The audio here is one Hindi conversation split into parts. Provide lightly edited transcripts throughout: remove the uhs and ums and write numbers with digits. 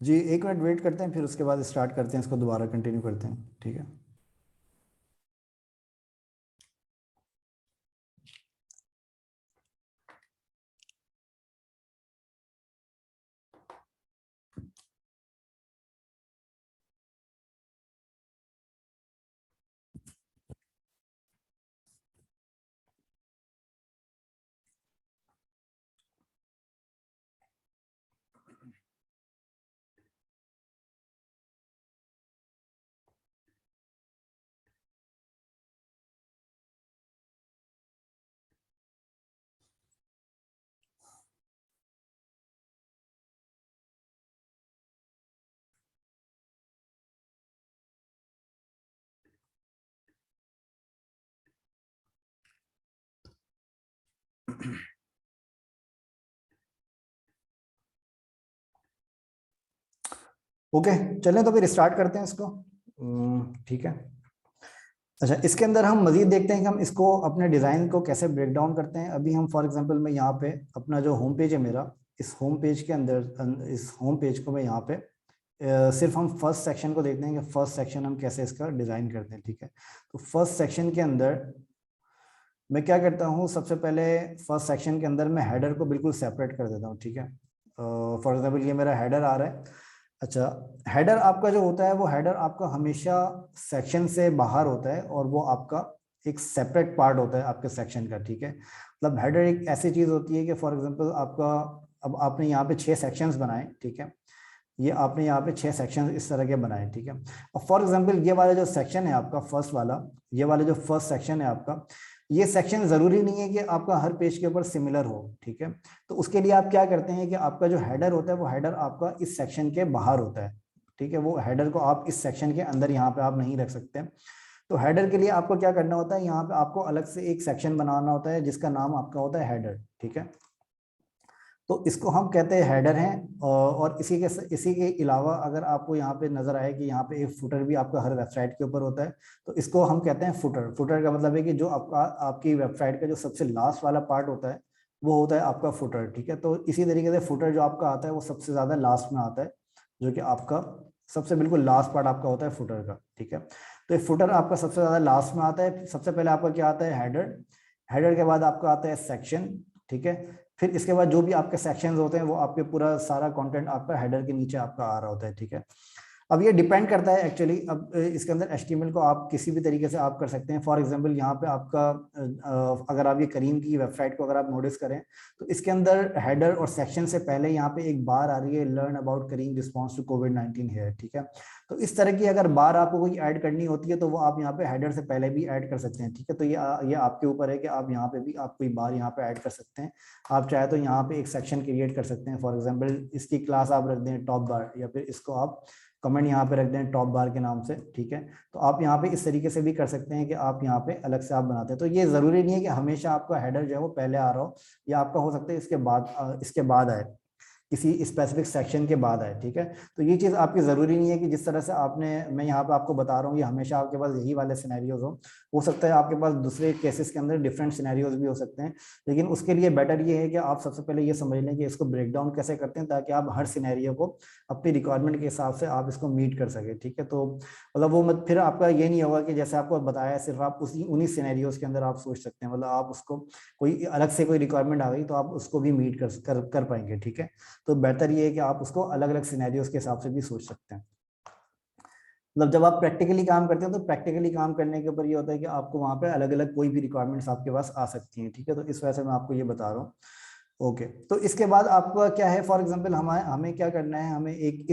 जी 1 मिनट वेट करते हैं, फिर उसके बाद स्टार्ट करते हैं, इसको दोबारा कंटिन्यू करते हैं, ठीक है। ओके, चलें तो फिर स्टार्ट करते हैं इसको। ठीक है। अच्छा, इसके अंदर हम मजीद देखते हैं कि हम इसको अपने डिज़ाइन को कैसे ब्रेक डाउन करते हैं। अभी हम फॉर एग्जांपल मैं यहाँ पे अपना जो होम पेज है मेरा, इस होम पेज के अंदर, इस होम पेज को मैं यहाँ पे सिर्फ हम फर्स्ट सेक्शन को देखते हैं कि फर्स्ट सेक्शन हम कैसे इसका डिज़ाइन करते हैं, ठीक है। तो फर्स्ट सेक्शन के अंदर मैं क्या करता हूँ, सबसे पहले फर्स्ट सेक्शन के अंदर मैं हेडर को बिल्कुल सेपरेट कर देता हूँ, ठीक है। फॉर एग्जांपल ये मेरा हेडर आ रहा है। अच्छा, हेडर आपका जो होता है वो हेडर आपका हमेशा सेक्शन से बाहर होता है और वो आपका एक सेपरेट पार्ट होता है आपके सेक्शन का, ठीक है। मतलब हेडर एक ऐसी चीज होती है कि फॉर एग्जांपल आपका, अब आपने यहाँ पे 6 सेक्शंस बनाए, ठीक है। ये आपने यहाँ पे 6 सेक्शन इस तरह के बनाए, ठीक है। अब फॉर एग्जांपल ये वाला जो सेक्शन है आपका फर्स्ट वाला, ये वाला जो फर्स्ट सेक्शन है आपका, ये सेक्शन जरूरी नहीं है कि आपका हर पेज के ऊपर सिमिलर हो, ठीक है। तो उसके लिए आप क्या करते हैं कि आपका जो हेडर होता है वो हेडर आपका इस सेक्शन के बाहर होता है, ठीक है। वो हेडर को आप इस सेक्शन के अंदर यहाँ पे आप नहीं रख सकते। तो हेडर के लिए आपको क्या करना होता है, यहाँ पे आपको अलग से एक सेक्शन बनाना होता है जिसका नाम आपका होता है हेडर, ठीक है। तो इसको हम कहते हैं हेडर हैं। और इसी के अलावा अगर आपको यहाँ पे नजर आए कि यहाँ पे एक फुटर भी आपका हर वेबसाइट के ऊपर होता है, तो इसको हम कहते हैं फुटर। फुटर का मतलब है कि जो आपका आपकी वेबसाइट का जो सबसे लास्ट वाला पार्ट होता है वो होता है आपका फुटर, ठीक है। तो इसी तरीके से फुटर जो आपका आता है वो सबसे ज्यादा लास्ट में आता है, जो कि आपका सबसे बिल्कुल लास्ट पार्ट आपका होता है फुटर का, ठीक है। तो ये फुटर आपका सबसे ज्यादा लास्ट में आता है। सबसे पहले आपका क्या आता है, हेडर। हेडर के बाद आपका आता है सेक्शन, ठीक है। फिर इसके बाद जो भी आपके सेक्शंस होते हैं वो आपके पूरा सारा कंटेंट आपका हेडर के नीचे आपका आ रहा होता है, ठीक है। अब ये डिपेंड करता है एक्चुअली, अब इसके अंदर HTML को आप किसी भी तरीके से आप कर सकते हैं। फॉर एग्जांपल यहाँ पे आपका अगर आप ये करीम की वेबसाइट को अगर आप नोटिस करें तो इसके अंदर हेडर और सेक्शन से पहले यहाँ पे एक बार आ रही है, learn about Karim response to कोविड-19 है, ठीक है। तो इस तरह की अगर बार आपको कोई ऐड करनी होती है तो वो आप यहाँ पे हेडर से पहले भी ऐड कर सकते हैं, ठीक है। तो ये आपके ऊपर है कि आप यहाँ पे भी आप कोई बार यहाँ पे ऐड कर सकते हैं। आप चाहे तो यहाँ पे एक सेक्शन क्रिएट कर सकते हैं। फॉर एग्जांपल इसकी क्लास आप रख दें टॉप बार, या फिर इसको आप कमेंट यहाँ पे रख दें टॉप बार के नाम से, ठीक है। तो आप यहाँ पे इस तरीके से भी कर सकते हैं कि आप यहाँ पे अलग से आप बनाते हैं। तो ये जरूरी नहीं है कि हमेशा आपका हेडर जो है वो पहले आ रहा हो, या आपका हो सकता है इसके बाद आए, किसी स्पेसिफिक सेक्शन के बाद आए, ठीक है। तो ये चीज़ आपकी ज़रूरी नहीं है कि जिस तरह से आपने, मैं यहाँ पे आपको बता रहा हूँ, ये हमेशा आपके पास यही वाले सिनेरियोज हो सकता है आपके पास दूसरे केसेस के अंदर डिफरेंट सिनेरियोज भी हो सकते हैं। लेकिन उसके लिए बेटर ये है कि आप सबसे पहले ये समझ लें कि इसको ब्रेक डाउन कैसे करते हैं, ताकि आप हर सिनेरियो को अपनी रिक्वायरमेंट के हिसाब से आप इसको मीट कर सके, ठीक है। तो मतलब वो मत फिर आपका ये नहीं होगा कि जैसे आपको बताया सिर्फ आप उसी उन्हीं सिनेरियोज के अंदर आप सोच सकते हैं, मतलब आप उसको कोई अलग से कोई रिक्वायरमेंट आ गई तो आप उसको भी मीट कर पाएंगे, ठीक है। तो बेहतर ये है कि आप उसको अलग अलग सिनेरियोज के हिसाब से भी सोच सकते हैं। मतलब जब आप प्रैक्टिकली काम करते हैं तो प्रैक्टिकली काम करने के ऊपर ये होता है कि आपको वहां पे अलग अलग कोई भी रिक्वायरमेंट्स आपके पास आ सकती हैं, ठीक है। तो इस वजह से मैं आपको ये बता रहा हूँ। ओके, तो इसके बाद आपका क्या है, फॉर एग्जांपल हमें हमें क्या करना है, हमें एक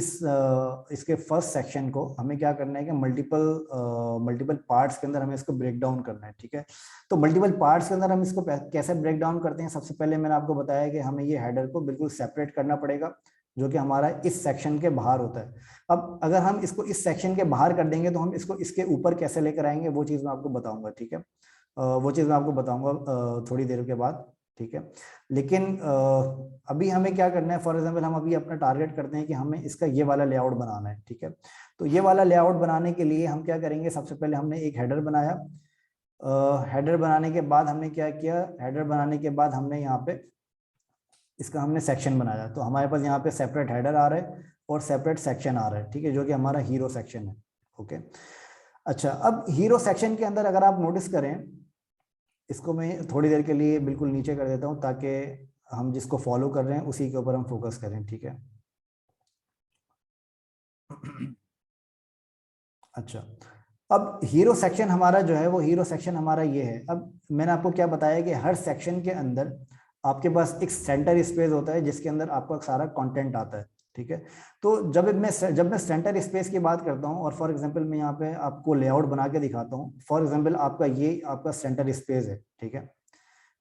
इसके फर्स्ट सेक्शन को हमें क्या करना है कि मल्टीपल पार्ट्स के अंदर हमें इसको ब्रेक डाउन करना है, ठीक है। तो मल्टीपल पार्ट्स के अंदर हम इसको कैसे ब्रेक डाउन करते हैं, सबसे पहले मैंने आपको बताया कि हमें ये हेडर को बिल्कुल सेपरेट करना पड़ेगा, जो कि हमारा इस सेक्शन के बाहर होता है। अब अगर हम इसको इस सेक्शन के बाहर कर देंगे तो हम इसको इसके ऊपर कैसे लेकर आएंगे, वो चीज़ मैं आपको बताऊंगा, ठीक है। वो चीज़ मैं आपको बताऊंगा थोड़ी देर के बाद, ठीक है। लेकिन अभी हमें क्या करना है, फॉर एग्जांपल हम अभी अपना टारगेट करते हैं कि हमें इसका ये वाला लेआउट बनाना है, ठीक है। तो ये वाला लेआउट बनाने के लिए हम क्या करेंगे, सबसे पहले हमने एक हेडर बनाया। हेडर बनाने के बाद हमने क्या किया, हेडर बनाने के बाद हमने यहाँ पे इसका हमने सेक्शन बनाया। तो हमारे पास यहाँ पे सेपरेट हेडर आ रहा है और सेपरेट सेक्शन आ रहा है, ठीक है, जो कि हमारा हीरो सेक्शन है। ओके, अच्छा, अब हीरो सेक्शन के अंदर अगर आप नोटिस करें, इसको मैं थोड़ी देर के लिए बिल्कुल नीचे कर देता हूं ताकि हम जिसको फॉलो कर रहे हैं उसी के ऊपर हम फोकस करें, ठीक है। अच्छा, अब हीरो सेक्शन हमारा जो है वो हीरो सेक्शन हमारा ये है। अब मैंने आपको क्या बताया कि हर सेक्शन के अंदर आपके पास एक सेंटर स्पेस होता है जिसके अंदर आपका सारा कंटेंट आता है, ठीक है। तो जब मैं सेंटर स्पेस की बात करता हूँ, और फॉर एग्जांपल मैं यहाँ पे आपको लेआउट बना के दिखाता हूँ। फॉर एग्जांपल आपका ये आपका सेंटर स्पेस है, ठीक है।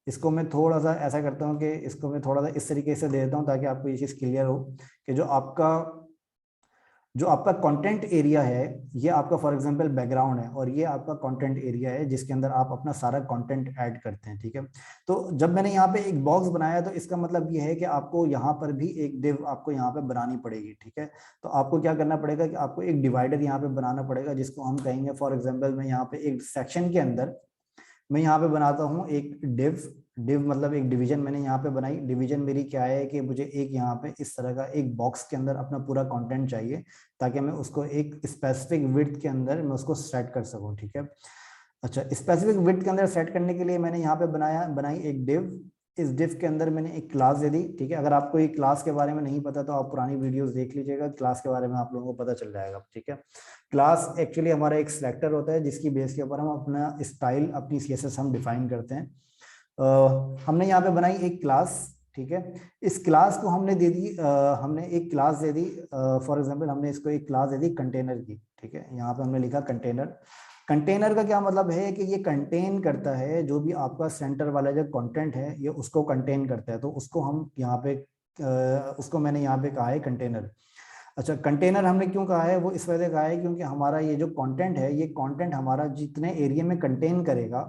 इसको मैं थोड़ा सा ऐसा करता हूँ कि इसको मैं थोड़ा सा इस तरीके से दे देता हूँ ताकि आपको ये चीज़ क्लियर हो कि जो आपका कंटेंट एरिया है, ये आपका फॉर एग्जांपल बैकग्राउंड है, और ये आपका कंटेंट एरिया है जिसके अंदर आप अपना सारा कंटेंट ऐड करते हैं, ठीक है। तो जब मैंने यहाँ पे एक बॉक्स बनाया तो इसका मतलब ये है कि आपको यहाँ पर भी एक डिव आपको यहाँ पे बनानी पड़ेगी, ठीक है। तो आपको क्या करना पड़ेगा कि आपको एक डिवाइडर यहाँ पे बनाना पड़ेगा, जिसको हम कहेंगे फॉर एग्जाम्पल मैं यहाँ पे एक सेक्शन के अंदर मैं यहाँ पे बनाता हूँ एक डिव मतलब एक डिवीजन मैंने यहाँ पे बनाई। डिवीजन मेरी क्या है कि मुझे एक यहाँ पे इस तरह का एक बॉक्स के अंदर अपना पूरा कंटेंट चाहिए ताकि मैं उसको एक स्पेसिफिक विड्थ के अंदर मैं उसको सेट कर सकूँ, ठीक है। अच्छा, स्पेसिफिक विड्थ के अंदर सेट करने के लिए मैंने यहाँ पे बनाई एक डिव। इस डिव के अंदर मैंने एक क्लास दे दी, ठीक है। अगर आपको ये क्लास के बारे में नहीं पता तो आप पुरानी वीडियोस देख लीजिएगा, क्लास के बारे में आप लोगों को पता चल जाएगा, ठीक है। क्लास एक्चुअली हमारा एक सिलेक्टर होता है जिसकी बेस के ऊपर हम अपना स्टाइल अपनी सीएसएस हम डिफाइन करते हैं। हमने यहाँ पे बनाई एक क्लास, ठीक है। इस क्लास को हमने दे दी हमने एक class they the, for example हमने इसको एक क्लास दे दी कंटेनर की, ठीक है। यहाँ पे हमने लिखा कंटेनर। कंटेनर का क्या मतलब है कि ये कंटेन करता है जो भी आपका सेंटर वाला जो कंटेंट है ये उसको कंटेन करता है, तो उसको हम यहाँ पे उसको मैंने यहाँ पे कहा है कंटेनर। अच्छा, कंटेनर हमने क्यों कहा है, वो इस वजह से कहा है क्योंकि हमारा ये जो कंटेंट है, ये कंटेंट हमारा जितने एरिया में कंटेन करेगा,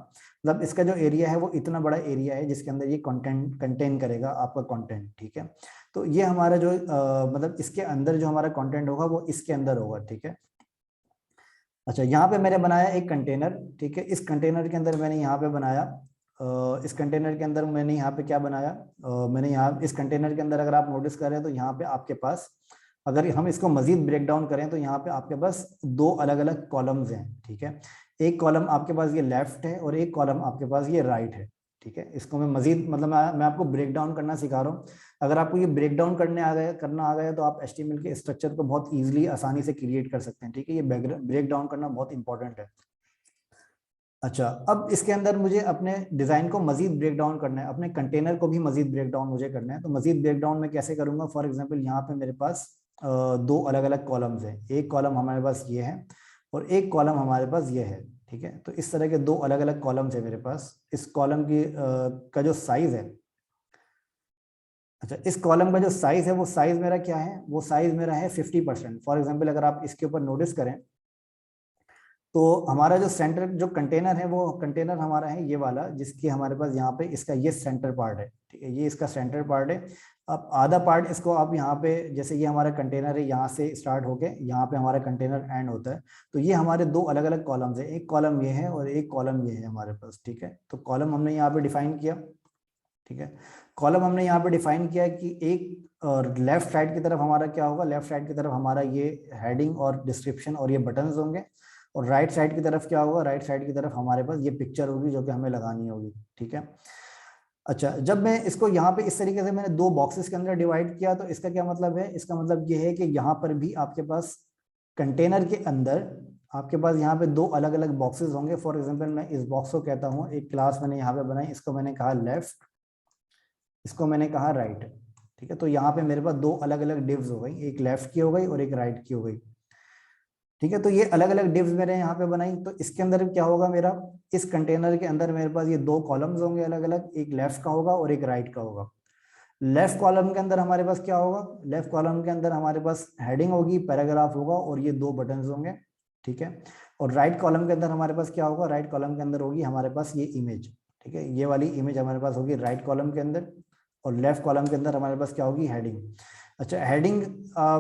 मतलब इसका जो एरिया है वो इतना बड़ा एरिया है जिसके अंदर ये कंटेंट कंटेन करेगा आपका कंटेंट, ठीक है। तो ये हमारा जो मतलब इसके अंदर जो हमारा कंटेंट होगा वो इसके अंदर होगा, ठीक है। अच्छा, यहाँ पे मैंने बनाया एक कंटेनर, ठीक है। इस कंटेनर के अंदर मैंने यहाँ पे बनाया इस कंटेनर के अंदर मैंने यहाँ पे क्या बनाया, मैंने यहाँ इस कंटेनर के अंदर अगर आप नोटिस करें तो यहाँ पे आपके पास, अगर हम इसको मजीद ब्रेक डाउन करें तो यहाँ पे आपके पास दो अलग अलग कॉलम्स हैं, ठीक है। एक कॉलम आपके पास ये लेफ्ट है और एक कॉलम आपके पास ये राइट है, ठीक है। इसको मैं मजीद मतलब मैं आपको ब्रेक डाउन करना सिखा रहा हूँ। अगर आपको ये ब्रेक डाउन करना आ गया तो आप एचटीएमएल के स्ट्रक्चर को बहुत इजीली आसानी से क्रिएट कर सकते हैं, ठीक है। ये ब्रेक डाउन करना बहुत इंपॉर्टेंट है। अच्छा, अब इसके अंदर मुझे अपने डिजाइन को मजीद ब्रेक डाउन करना है, अपने कंटेनर को भी मजीद ब्रेक डाउन मुझे करना है। तो मजीद ब्रेक डाउन मैं कैसे करूंगा, फॉर एग्जांपल यहाँ पे मेरे पास दो अलग अलग कॉलम्स हैं। एक कॉलम हमारे पास ये है और एक कॉलम हमारे पास ये है, ठीक है। तो इस तरह के दो अलग अलग कॉलम्स है मेरे पास। इस कॉलम की का जो साइज है, अच्छा, इस कॉलम का जो साइज है वो साइज मेरा क्या है, वो साइज मेरा है 50%। फॉर एग्जांपल अगर आप इसके ऊपर नोटिस करें तो हमारा जो सेंटर जो कंटेनर है वो कंटेनर हमारा है ये वाला, जिसकी हमारे पास यहाँ पे इसका ये सेंटर पार्ट है, ठीक है। ये इसका सेंटर पार्ट है। अब आधा पार्ट इसको आप यहाँ पे, जैसे ये हमारा कंटेनर है, यहाँ से स्टार्ट होके यहाँ पे हमारा कंटेनर एंड होता है। तो ये हमारे दो अलग अलग कॉलम्स है, एक कॉलम ये है और एक कॉलम ये है हमारे पास, ठीक है। तो कॉलम हमने यहाँ पे डिफाइन किया, ठीक है। कॉलम हमने यहाँ पे डिफाइन किया कि एक लेफ्ट साइड की तरफ हमारा क्या होगा, लेफ्ट साइड की तरफ हमारा ये हेडिंग और डिस्क्रिप्शन और ये बटन्स होंगे, और राइट साइड की तरफ क्या होगा, राइट साइड की तरफ हमारे पास ये पिक्चर होगी जो कि हमें लगानी होगी, ठीक है। अच्छा, जब मैं इसको यहाँ पे इस तरीके से मैंने दो बॉक्सेस के अंदर डिवाइड किया तो इसका क्या मतलब है, इसका मतलब ये है कि यहाँ पर भी आपके पास कंटेनर के अंदर आपके पास यहाँ पे दो अलग अलग बॉक्सेस होंगे। फॉर एग्जांपल मैं इस बॉक्स को कहता हूँ, एक क्लास मैंने यहाँ पे बनाई, इसको मैंने कहा लेफ्ट, इसको मैंने कहा राइट, ठीक है। तो यहाँ पे मेरे पास दो अलग अलग डिव्स हो गई, एक लेफ्ट की हो गई और एक राइट की हो गई, ठीक है। तो ये अलग अलग डिव्स मैंने यहाँ पे बनाई। तो इसके अंदर क्या होगा मेरा, इस कंटेनर के अंदर मेरे पास ये दो कॉलम्स होंगे अलग अलग, एक लेफ्ट का होगा और एक राइट का होगा। लेफ्ट कॉलम के अंदर हमारे पास क्या होगा, लेफ्ट कॉलम के अंदर हमारे पास हेडिंग होगी, पैराग्राफ होगा और ये दो बटन्स होंगे, ठीक है। और राइट कॉलम के अंदर हमारे पास क्या होगा, राइट कॉलम के अंदर होगी हमारे पास ये इमेज, ठीक है। ये वाली इमेज हमारे पास होगी राइट कॉलम के अंदर, और लेफ्ट कॉलम के अंदर हमारे पास क्या होगी, हेडिंग। अच्छा, हेडिंग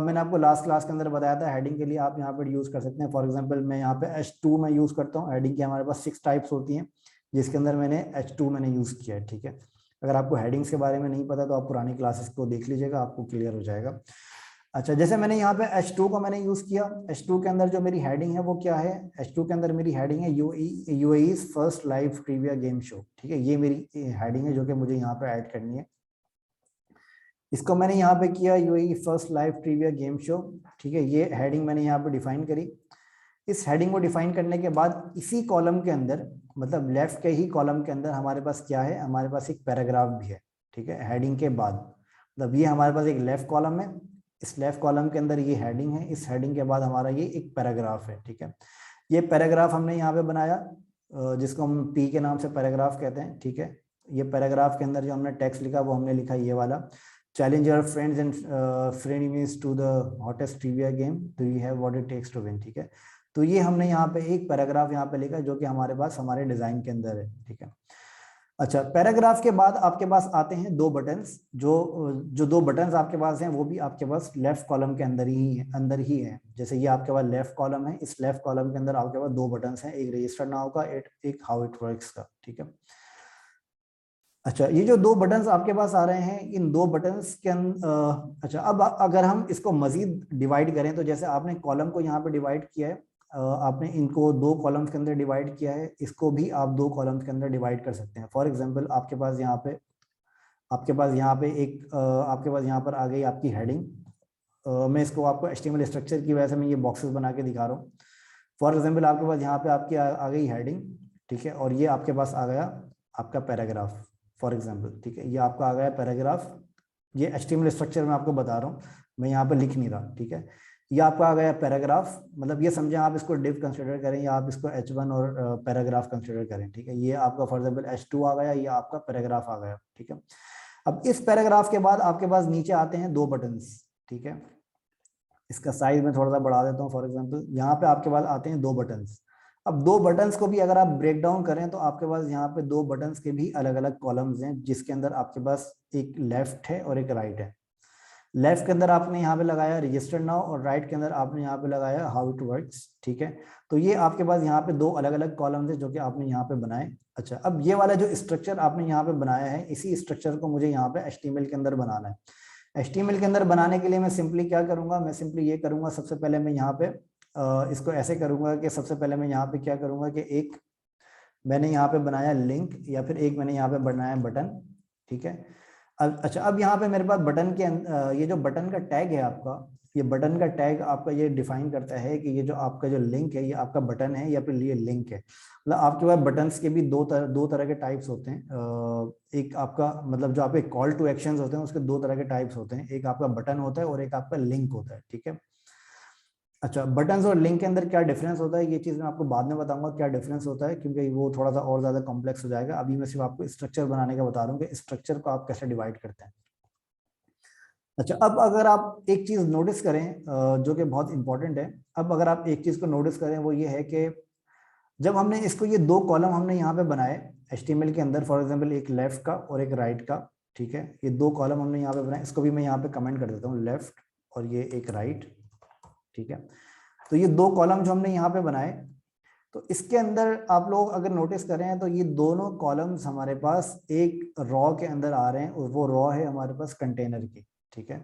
मैंने आपको लास्ट क्लास के अंदर बताया था, हेडिंग के लिए आप यहाँ पर यूज कर सकते हैं। फॉर एग्जांपल मैं यहाँ पे H2 में यूज करता हूँ। हेडिंग की हमारे पास 6 टाइप्स होती हैं, जिसके अंदर मैंने H2 मैंने यूज किया है, ठीक है। अगर आपको हेडिंग्स के बारे में नहीं पता तो आप पुरानी क्लासेस को देख लीजिएगा, आपको क्लियर हो जाएगा। अच्छा, जैसे मैंने यहाँ पे H2 का मैंने यूज किया, H2 के अंदर जो मेरी हेडिंग है वो क्या है, H2 के अंदर मेरी हेडिंग है UAE first live trivia game show. ठीक है, ये मेरी हेडिंग है जो कि मुझे यहाँ पे ऐड करनी है। इसको मैंने यहाँ पे किया UAE first live trivia game show. ठीक है, ये हेडिंग मैंने यहाँ पे डिफाइन करी। इस हेडिंग को डिफाइन करने के बाद इसी कॉलम के अंदर, मतलब लेफ्ट के ही कॉलम के अंदर हमारे पास क्या है, हमारे पास एक पैराग्राफ भी है। ठीक है, हेडिंग के बाद, मतलब ये हमारे पास एक लेफ्ट कॉलम है, इस लेफ्ट कॉलम के अंदर ये हेडिंग है, इस हेडिंग के बाद हमारा ये एक पैराग्राफ है। ठीक है, ये पैराग्राफ हमने यहाँ पे बनाया, जिसको हम पी के नाम से पैराग्राफ कहते हैं। ठीक है, ये पैराग्राफ के अंदर जो हमने टेक्स्ट लिखा वो हमने लिखा ये वाला, challenge your friends and frenemies to the hottest trivia game, do you have what it takes to win. ठीक है, तो ये हमने यहाँ पे एक पैराग्राफ यहाँ पे लिखा जो कि हमारे पास हमारे डिजाइन के अंदर है। ठीक है, अच्छा, पैराग्राफ के बाद आपके पास आते हैं दो बटन्स, जो जो दो बटन्स आपके पास हैं वो भी आपके पास लेफ्ट कॉलम के अंदर ही है। जैसे ये आपके पास लेफ्ट कॉलम है, इस लेफ्ट कॉलम के अंदर आपके पास दो बटन्स हैं, एक रजिस्टर नाउ का, एक हाउ इट वर्क्स का। ठीक है, अच्छा, ये जो दो बटन्स आपके पास आ रहे हैं, इन दो बटन्स के अच्छा, अब अगर हम इसको मजीद डिवाइड करें, तो जैसे आपने कॉलम को यहाँ पे डिवाइड किया है, आपने इनको दो कॉलम्स के अंदर डिवाइड किया है, इसको भी आप दो कॉलम्स के अंदर डिवाइड कर सकते हैं। फॉर एग्जांपल आपके पास यहाँ पे आपके पास यहाँ पर आ गई आपकी हेडिंग। मैं इसको आपको HTML स्ट्रक्चर की वजह से मैं ये बॉक्सेस बना के दिखा रहा हूँ। फॉर एग्जाम्पल आपके पास यहाँ पे आपकी आ गई हेडिंग। ठीक है, और ये आपके पास आ गया आपका पैराग्राफ, फॉर एग्जाम्पल। ठीक है, ये आपका आ गया पैराग्राफ, ये HTML स्ट्रक्चर मैं आपको बता रहा हूँ, मैं यहाँ पे लिख नहीं रहा। ठीक है, ये आपका आ गया पैराग्राफ, मतलब ये समझे आप इसको डिव कंसिडर करें या आप इसको H1 और पैराग्राफ कंसिडर करें। ठीक है, ये आपका फॉर एग्जाम्पल H2 आ गया, ये आपका पैराग्राफ आ गया। ठीक है, अब इस पैराग्राफ के बाद आपके पास नीचे आते हैं दो बटन्स। ठीक है, इसका साइज मैं थोड़ा सा बढ़ा देता हूँ। फॉर एग्जांपल यहाँ पे आपके पास आते हैं दो बटन्स। अब दो बटन्स को भी अगर आप ब्रेक डाउन करें तो आपके पास यहाँ पे दो बटन्स के भी अलग अलग कॉलम्स हैं, जिसके अंदर आपके पास एक लेफ्ट है और एक राइट है। लेफ्ट के अंदर आपने यहाँ पे लगाया रजिस्टर नाउ, और राइट के अंदर आपने यहाँ पे लगाया हाउ इट वर्क्स। ठीक है, तो ये आपके पास यहाँ पे दो अलग अलग कॉलम्स है जो कि आपने यहाँ पे बनाए। अच्छा, अब ये वाला जो स्ट्रक्चर आपने यहाँ पे बनाया है, इसी स्ट्रक्चर को मुझे यहाँ पे HTML के अंदर बनाना है। HTML के अंदर बनाने के लिए मैं सिंपली क्या करूंगा, मैं सिंपली ये करूंगा, सबसे पहले मैं यहाँ पे इसको ऐसे करूंगा कि सबसे पहले मैं यहाँ पे क्या करूंगा कि एक मैंने यहाँ पे बनाया लिंक, या फिर एक मैंने यहाँ पे बनाया बटन। ठीक है, अब अच्छा, अब यहाँ पे मेरे पास बटन के ये जो बटन का टैग है आपका, ये बटन का टैग आपका ये डिफाइन करता है कि ये जो आपका जो लिंक है ये आपका बटन है या फिर ये लिंक है। मतलब आपके पास बटन्स के भी दो तरह के टाइप्स होते हैं। एक आपका मतलब जो आपके कॉल टू एक्शंस होते हैं उसके दो तरह के टाइप्स होते हैं, एक आपका बटन होता है और एक आपका लिंक होता है। ठीक है, अच्छा, बटन्स और लिंक के अंदर क्या डिफरेंस होता है ये चीज मैं आपको बाद में बताऊंगा क्या डिफरेंस होता है, क्योंकि वो थोड़ा सा और ज्यादा कॉम्प्लेक्स हो जाएगा। अभी मैं सिर्फ आपको स्ट्रक्चर बनाने का बता रहा हूँ कि स्ट्रक्चर को आप कैसे डिवाइड करते हैं। अच्छा, अब अगर आप एक चीज नोटिस करें जो कि बहुत इंपॉर्टेंट है, अब अगर आप एक चीज को नोटिस करें वो ये है कि जब हमने इसको ये दो कॉलम हमने यहाँ पे बनाए HTML के अंदर, फॉर एग्जांपल एक लेफ्ट का और एक राइट का। ठीक है, ये दो कॉलम हमने यहाँ पे बनाए, इसको भी मैं यहाँ पे कमेंट कर देता हूँ, लेफ्ट और ये एक राइट। ठीक है, तो ये दो कॉलम जो हमने यहाँ पे बनाए, तो इसके अंदर आप लोग अगर नोटिस करें तो ये दोनों कॉलम्स हमारे पास एक रॉ के अंदर आ रहे हैं, और वो रॉ है हमारे पास कंटेनर की। ठीक है,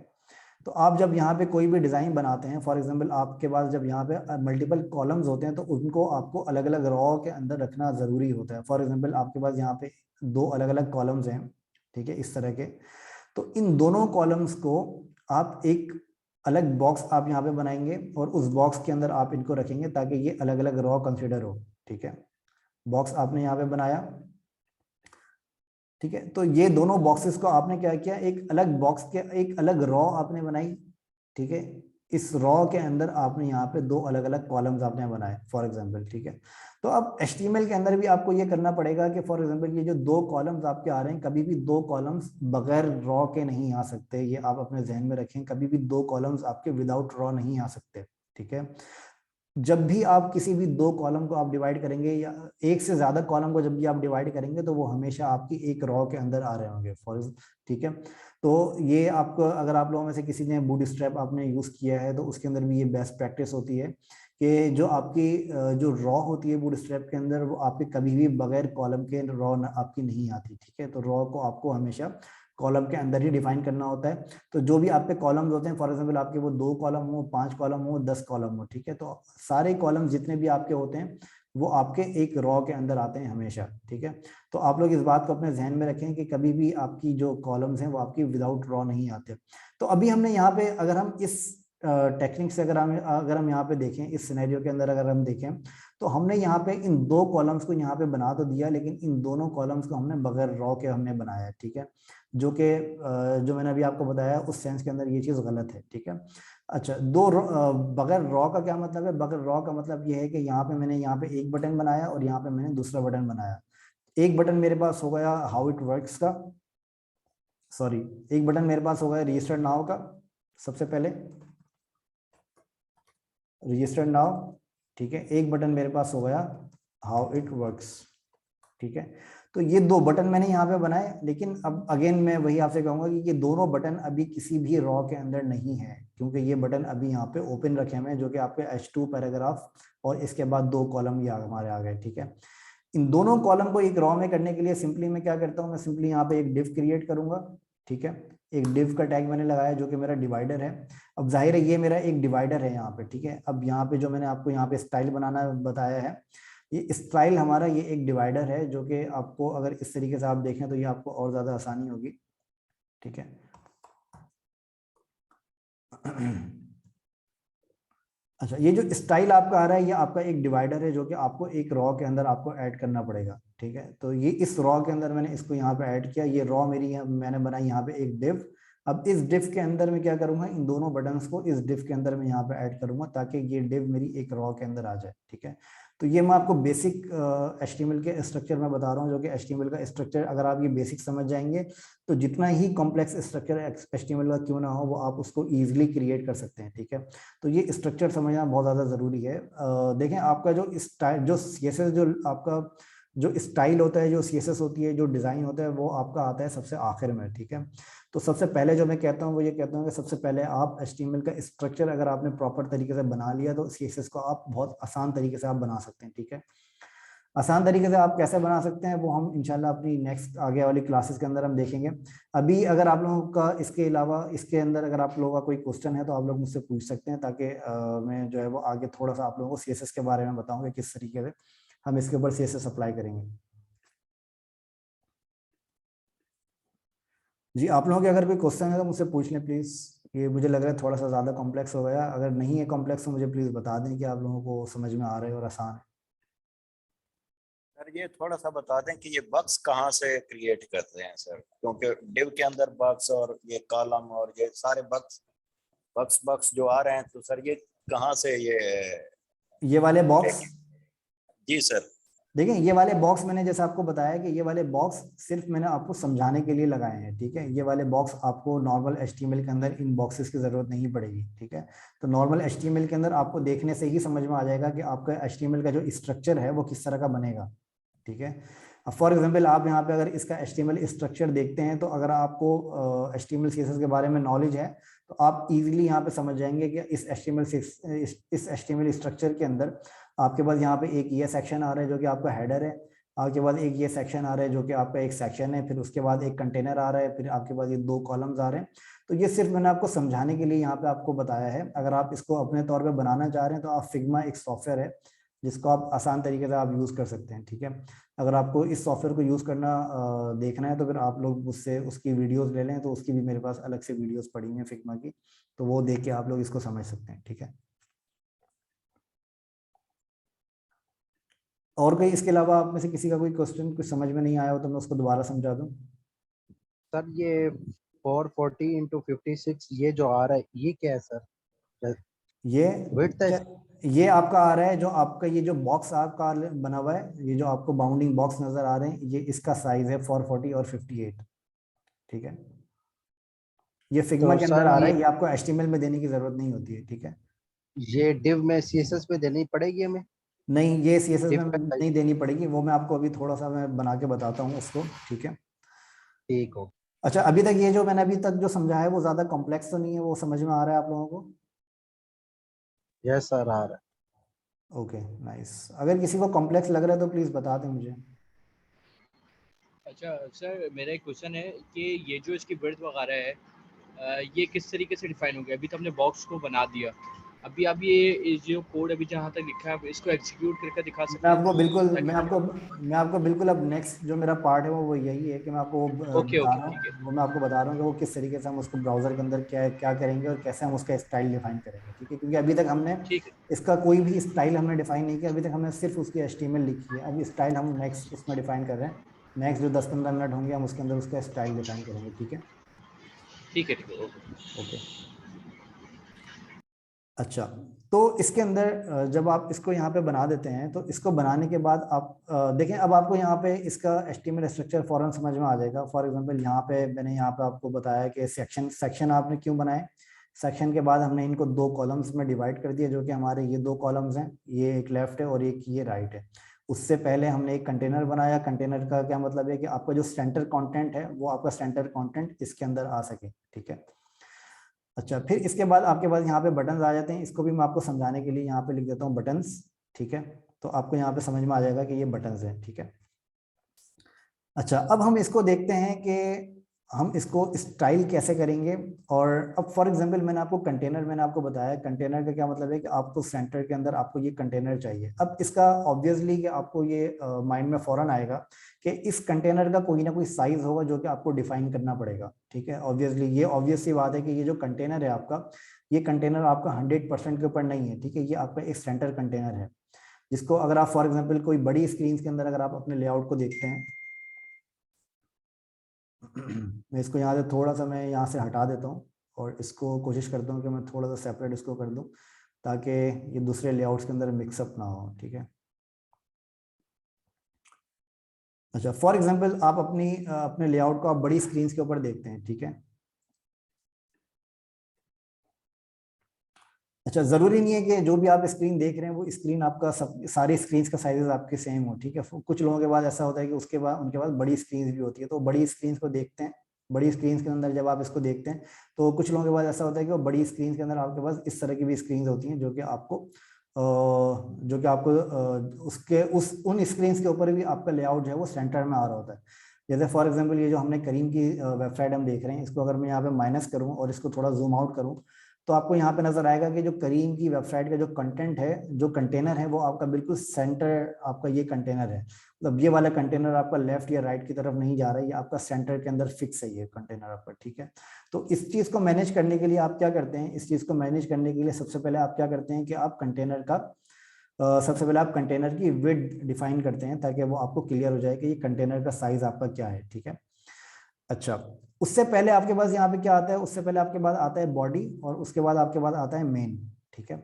तो आप जब यहाँ पे कोई भी डिजाइन बनाते हैं, फॉर एग्जांपल आपके पास जब यहाँ पे मल्टीपल कॉलम्स होते हैं तो उनको आपको अलग अलग रॉ के अंदर रखना जरूरी होता है। फॉर एग्जांपल आपके पास यहाँ पे दो अलग अलग कॉलम्स हैं। ठीक है, इस तरह के, तो इन दोनों कॉलम्स को आप एक अलग बॉक्स आप यहाँ पे बनाएंगे और उस बॉक्स के अंदर आप इनको रखेंगे ताकि ये अलग अलग रॉ कंसिडर हो। ठीक है, बॉक्स आपने यहाँ पे बनाया। ठीक है, तो ये दोनों बॉक्सेस को आपने क्या किया, एक अलग बॉक्स के एक अलग रॉ आपने बनाई। ठीक है, इस रॉ के अंदर आपने यहाँ पे दो अलग अलग कॉलम्स आपने बनाए फॉर एग्जांपल। ठीक है, तो अब HTML के अंदर भी आपको ये करना पड़ेगा कि फॉर एग्जांपल ये जो दो कॉलम्स आपके आ रहे हैं, कभी भी दो कॉलम्स बगैर रॉ के नहीं आ सकते, ये आप अपने जहन में रखें, कभी भी दो कॉलम्स आपके विदाउट रॉ नहीं आ सकते। ठीक है, जब भी आप किसी भी दो कॉलम को आप डिवाइड करेंगे या एक से ज्यादा कॉलम को जब भी आप डिवाइड करेंगे तो वो हमेशा आपकी एक रॉ के अंदर आ रहे होंगे फॉर। ठीक है, तो ये आपको अगर आप लोगों में से किसी ने बूटस्ट्रैप आपने यूज किया है तो उसके अंदर भी ये बेस्ट प्रैक्टिस होती है कि जो आपकी जो रॉ होती है बूटस्ट्रैप के अंदर, वो आपके कभी भी बगैर कॉलम के रॉ आपकी नहीं आती। ठीक है, तो रॉ को आपको हमेशा कॉलम के अंदर ही डिफाइन करना होता है। तो जो भी आप पे कॉलम्स होते हैं, फॉर एग्जांपल आपके वो 2 कॉलम हो, 5 कॉलम हो, 10 कॉलम हो, ठीक है, तो सारे कॉलम जितने भी आपके होते हैं वो आपके एक रॉ के अंदर आते हैं हमेशा, ठीक है। तो आप लोग इस बात को अपने जहन में रखें कि कभी भी आपकी जो कॉलम्स हैं वो आपकी विदाउट रॉ नहीं आते। तो अभी हमने यहाँ पे, अगर हम इस टेक्निक से अगर हम यहाँ पे देखें, इस सिनेरियो के अंदर अगर हम देखें, तो हमने यहाँ पे इन 2 कॉलम्स को यहाँ पे बना तो दिया, लेकिन इन दोनों कॉलम्स को हमने बगैर रॉ के हमने बनाया है, ठीक है, जो कि जो मैंने अभी आपको बताया उस सेंस के अंदर ये चीज़ गलत है, ठीक है। अच्छा, बगैर रॉ का क्या मतलब है? बगैर रॉ का मतलब ये है कि यहाँ पे मैंने यहाँ पे एक बटन बनाया और यहाँ पे मैंने दूसरा बटन बनाया। एक बटन मेरे पास हो गया हाउ इट वर्क्स का, सॉरी, एक बटन मेरे पास हो गया रजिस्टर नाउ का, सबसे पहले रजिस्टर नाउ, ठीक है। एक बटन मेरे पास हो गया हाउ इट वर्क्स, ठीक है। तो ये 2 बटन मैंने यहाँ पे बनाए, लेकिन अब अगेन मैं वही आपसे कहूंगा कि ये दोनों बटन अभी किसी भी रॉ के अंदर नहीं है, क्योंकि ये बटन अभी यहाँ पे ओपन रखे हुए हैं, जो कि आपके H2 पैराग्राफ और इसके बाद 2 कॉलम ये हमारे आ गए, ठीक है। इन दोनों कॉलम को एक रॉ में करने के लिए सिंपली मैं क्या करता हूँ, मैं सिंपली यहाँ पे एक डिव क्रिएट करूंगा, ठीक है। एक डिव का टैग मैंने लगाया जो कि मेरा डिवाइडर है। अब जाहिर है ये मेरा एक डिवाइडर है यहाँ पे, ठीक है। अब यहाँ पे जो मैंने आपको यहाँ पे स्टाइल बनाना बताया है, ये स्टाइल हमारा ये एक डिवाइडर है, जो कि आपको अगर इस तरीके से आप देखें तो ये आपको और ज्यादा आसानी होगी, ठीक है। अच्छा, ये जो स्टाइल आपका आ रहा है ये आपका एक डिवाइडर है, जो कि आपको एक रॉ के अंदर आपको ऐड करना पड़ेगा, ठीक है। तो ये इस रॉ के अंदर मैंने इसको यहाँ पे ऐड किया, ये रॉ मेरी मैंने बनाई यहाँ पे एक डिव। अब इस डिव के अंदर मैं क्या करूंगा, इन दोनों बटन्स को इस डिव के अंदर मैं यहाँ पे ऐड करूंगा, ताकि ये डिव मेरी एक रॉ के अंदर आ जाए, ठीक है। तो ये मैं आपको बेसिक HTML के स्ट्रक्चर में बता रहा हूँ, जो कि HTML का स्ट्रक्चर अगर आप ये बेसिक समझ जाएंगे तो जितना ही कॉम्प्लेक्स स्ट्रक्चर HTML का क्यों ना हो वो आप उसको ईजिली क्रिएट कर सकते हैं, ठीक है। तो ये स्ट्रक्चर समझना बहुत ज़्यादा ज़रूरी है। देखें, आपका जो स्टाइल, जो CSS, जो आपका जो स्टाइल होता है, जो CSS होती है, जो डिज़ाइन होता है, वो आपका आता है सबसे आखिर में, ठीक है। तो सबसे पहले जो मैं कहता हूँ वो ये कहता हूँ कि सबसे पहले आप HTML का स्ट्रक्चर अगर आपने प्रॉपर तरीके से बना लिया तो CSS को आप बहुत आसान तरीके से आप बना सकते हैं, ठीक है। आसान तरीके से आप कैसे बना सकते हैं वो हम इंशाल्लाह अपनी नेक्स्ट आगे वाली क्लासेस के अंदर हम देखेंगे। अभी अगर आप लोगों का इसके अलावा इसके अंदर अगर आप लोगों का कोई क्वेश्चन है तो आप लोग मुझसे पूछ सकते हैं, ताकि मैं जो है वो आगे थोड़ा सा आप लोगों को CSS के बारे में बताऊंगा किस तरीके से हम इसके ऊपर CSS अप्लाई करेंगे। जी, आप लोगों के अगर कोई क्वेश्चन है तो मुझसे पूछ लें प्लीज़। ये मुझे लग रहा है थोड़ा सा ज़्यादा कॉम्प्लेक्स हो गया, अगर नहीं है कॉम्प्लेक्स तो मुझे प्लीज़ बता दें कि आप लोगों को समझ में आ रहा है और आसान है। सर ये थोड़ा सा बता दें कि ये बक्स कहाँ से क्रिएट करते हैं सर, क्योंकि डिव के अंदर बक्स और ये कॉलम और ये सारे बक्स बक्स बक्स जो आ रहे हैं, तो सर ये कहाँ से ये वाले बॉक्स, लेके। जी सर। देखें ये वाले बॉक्स मैंने जैसे आपको बताया कि ये वाले बॉक्स सिर्फ मैंने आपको समझाने के लिए लगाए हैं, ठीक है। ये वाले बॉक्स आपको नॉर्मल HTML के अंदर इन बॉक्सेस की जरूरत नहीं पड़ेगी, ठीक है। तो नॉर्मल HTML के अंदर आपको देखने से ही समझ में आ जाएगा कि आपका HTML का जो स्ट्रक्चर है वो किस तरह का बनेगा, ठीक है। अब फॉर एग्जाम्पल आप यहाँ पे अगर इसका HTML स्ट्रक्चर देखते हैं, तो अगर आपको HTML CSS के बारे में नॉलेज है तो आप इजीली यहाँ पे समझ जाएंगे कि इस HTML स्ट्रक्चर के अंदर आपके पास यहाँ पे एक ये सेक्शन आ रहा है जो कि आपका हेडर है, आपके पास एक ये सेक्शन आ रहा है जो कि आपका एक सेक्शन है, फिर उसके बाद एक कंटेनर आ रहा है, फिर आपके पास ये 2 कॉलम्स आ रहे हैं। तो ये सिर्फ मैंने आपको समझाने के लिए यहाँ पे आपको बताया है। अगर आप इसको अपने तौर पे बनाना चाह रहे हैं तो आप फिग्मा एक सॉफ्टवेयर है जिसको आप आसान तरीके से आप यूज़ कर सकते हैं, ठीक है। अगर आपको इस सॉफ्टवेयर को यूज़ करना देखना है तो फिर आप लोग मुझसे उसकी वीडियोस ले लें, तो उसकी भी मेरे पास अलग से वीडियोस पड़ी हैं फिग्मा की, तो वो देख के आप लोग इसको समझ सकते हैं, ठीक है। और कोई इसके अलावा आप में से किसी का कोई क्वेश्चन कुछ समझ में नहीं आया हो तो मैं उसको दोबारा समझा दूं। सर ये 440 × 56 ये जो आ रहा है ये क्या है सर? ये विड्थ है? क्या, ये आपका आ रहा है जो आपका ये जो बॉक्स आपका बना हुआ है, ये जो आपको बाउंडिंग बॉक्स नजर आ रहे हैं, ये इसका साइज है 440 और 58, ठीक है। ये फिग्मा तो के अंदर सर आ रहा है, ये आपको HTML में देने की जरूरत नहीं होती है, ठीक है। ये डिव में CSS पे देनी पड़ेगी हमें? नहीं, ये CSS डिव में का साइज? नहीं देनी पड़ेगी, वो मैं आपको अभी थोड़ा सा मैं बना के बताता हूँ उसको, ठीक है। ठीक हो। अच्छा, अभी तक ये जो मैंने अभी तक जो समझाया है वो ज्यादा कॉम्प्लेक्स तो नहीं है, वो समझ में आ रहा है आप लोगों को? यस सर आ रहा है। Okay, nice. अगर किसी को कॉम्प्लेक्स लग रहा है तो प्लीज बता दें मुझे। अच्छा सर, मेरा एक क्वेश्चन है कि ये जो इसकी विड्थ वगैरह है, ये किस तरीके से डिफाइन हो गया? अभी तो हमने बॉक्स को बना दिया, अभी आप ये जो कोड अभी जहाँ तक लिखा है, आप इसको एग्जीक्यूट करके दिखा मैं सकते आपको हैं बिल्कुल ताकि मैं आपको बिल्कुल अब नेक्स्ट जो मेरा पार्ट है वो यही है कि मैं आपको ओके बता ओके रहा ठीक है। हूँ, वो मैं आपको बता रहा हूँ कि वो किस तरीके से हम उसको ब्राउजर के अंदर क्या क्या करेंगे और कैसे हम उसका स्टाइल डिफाइन करेंगे, ठीक है? क्योंकि अभी तक हमने ठीक है इसका कोई भी स्टाइल हमने डिफाइन नहीं किया, अभी तक हमने सिर्फ उसकी एचटीएमएल लिखी है। अब स्टाइल हम नेक्स्ट उसमें डिफाइन कर रहे हैं। नेक्स्ट जो 10-15 मिनट होंगे हम उसके अंदर उसका स्टाइल डिफाइन करेंगे, ठीक है? ठीक है ठीक है ओके। ओके। अच्छा, तो इसके अंदर जब आप इसको यहाँ पे बना देते हैं तो इसको बनाने के बाद आप देखें, अब आपको यहाँ पे इसका एचटीएमएल स्ट्रक्चर फौरन समझ में आ जाएगा। फॉर एग्जांपल यहाँ पे मैंने यहाँ पे आपको बताया कि सेक्शन सेक्शन आपने क्यों बनाए। सेक्शन के बाद हमने इनको 2 कॉलम्स में डिवाइड कर दिया, जो कि हमारे ये 2 कॉलम्स हैं, ये एक लेफ्ट है और एक ये राइट है। उससे पहले हमने एक कंटेनर बनाया। कंटेनर का क्या मतलब है कि आपका जो सेंटर कंटेंट है वो आपका सेंटर कंटेंट इसके अंदर आ सके, ठीक है? अच्छा, फिर इसके बाद आपके पास यहाँ पे बटन्स आ जाते हैं। इसको भी मैं आपको समझाने के लिए यहाँ पे लिख देता हूँ बटन्स, ठीक है? तो आपको यहाँ पे समझ में आ जाएगा कि ये बटन्स हैं, ठीक है? अच्छा, अब हम इसको देखते हैं कि हम इसको स्टाइल कैसे करेंगे। और अब फॉर एग्जांपल मैंने आपको बताया कंटेनर का क्या मतलब है कि आपको सेंटर के अंदर आपको ये कंटेनर चाहिए। अब इसका ऑब्वियसली कि आपको ये माइंड में फौरन आएगा कि इस कंटेनर का कोई ना कोई साइज होगा जो कि आपको डिफाइन करना पड़ेगा, ठीक है? ऑब्वियसली ये ऑब्वियस सी बात है कि ये जो कंटेनर है आपका, ये कंटेनर आपका 100% के ऊपर नहीं है, ठीक है? ये आपका एक सेंटर कंटेनर है, जिसको अगर आप फॉर एग्जाम्पल कोई बड़ी स्क्रीन के अंदर अगर आप अपने लेआउट को देखते हैं, मैं इसको यहाँ से थोड़ा सा मैं यहाँ से हटा देता हूँ और इसको कोशिश करता हूँ कि मैं थोड़ा सा सेपरेट इसको कर दूँ ताकि ये दूसरे लेआउट्स के अंदर मिक्सअप ना हो, ठीक है? अच्छा, फॉर एग्जांपल आप अपने लेआउट को आप बड़ी स्क्रीन के ऊपर देखते हैं, ठीक है? अच्छा, जरूरी नहीं है कि जो भी आप स्क्रीन देख रहे हैं वो स्क्रीन आपका सब सारी स्क्रीन का साइजेस आपके सेम हो, ठीक है? कुछ लोगों के पास ऐसा होता है कि उसके बाद उनके पास बड़ी स्क्रीन भी होती है, तो बड़ी स्क्रीन को देखते हैं। बड़ी स्क्रीन के अंदर जब आप इसको देखते हैं तो कुछ लोगों के पास ऐसा होता है कि वो बड़ी स्क्रीन के अंदर आपके पास इस तरह की भी स्क्रीन होती हैं जो कि आपको उसके उन स्क्रीन के ऊपर भी आपका लेआउट जो है वो सेंटर में आ रहा होता है। जैसे फॉर एग्जाम्पल ये जो हमने करीम की वेबसाइट हम देख रहे हैं, इसको अगर मैं यहाँ पे माइनस करूँ और इसको थोड़ा जूम आउट करूँ तो आपको यहाँ पे नजर आएगा कि जो करीम की वेबसाइट का जो कंटेंट है, जो कंटेनर है, वो आपका बिल्कुल सेंटर आपका ये कंटेनर है। मतलब ये वाला कंटेनर आपका लेफ्ट या राइट की तरफ नहीं जा रहा है, ये आपका सेंटर के अंदर फिक्स है ये कंटेनर आपका, ठीक है? तो इस चीज को मैनेज करने के लिए आप क्या करते हैं, इस चीज को मैनेज करने के लिए सबसे पहले आप क्या करते हैं कि आप सबसे पहले आप कंटेनर की विड्थ डिफाइन करते हैं ताकि वो आपको क्लियर हो जाए कि ये कंटेनर का साइज आपका क्या है, ठीक है? अच्छा, उससे पहले आपके पास यहाँ पे क्या आता है, उससे पहले आपके पास आता है बॉडी और उसके बाद आपके पास आता है मेन, ठीक है?